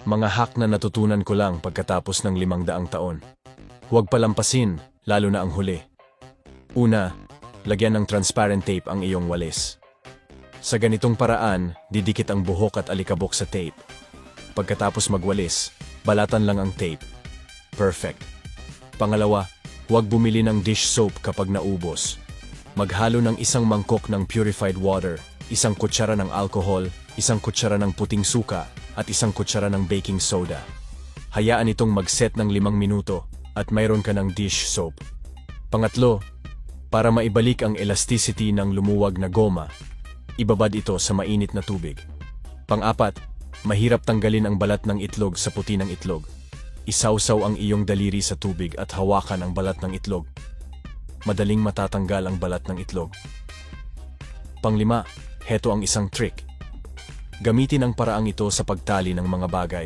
Mga hack na natutunan ko lang pagkatapos ng 500 taon. Huwag palampasin, lalo na ang huli. Una, lagyan ng transparent tape ang iyong walis. Sa ganitong paraan, didikit ang buhok at alikabok sa tape. Pagkatapos magwalis, balatan lang ang tape. Perfect. Pangalawa, huwag bumili ng dish soap kapag naubos. Maghalo ng 1 mangkok ng purified water, 1 kutsara ng alcohol, 1 kutsara ng puting suka, at 1 kutsara ng baking soda. Hayaan itong mag-set ng 5 minuto at mayroon ka ng dish soap. Pangatlo, para maibalik ang elasticity ng lumuwag na goma, ibabad ito sa mainit na tubig. Pang-apat, mahirap tanggalin ang balat ng itlog sa puti ng itlog. Isawsaw ang iyong daliri sa tubig at hawakan ang balat ng itlog. Madaling matatanggal ang balat ng itlog. Panglima, heto ang isang trick. Gamitin ang paraang ito sa pagtali ng mga bagay.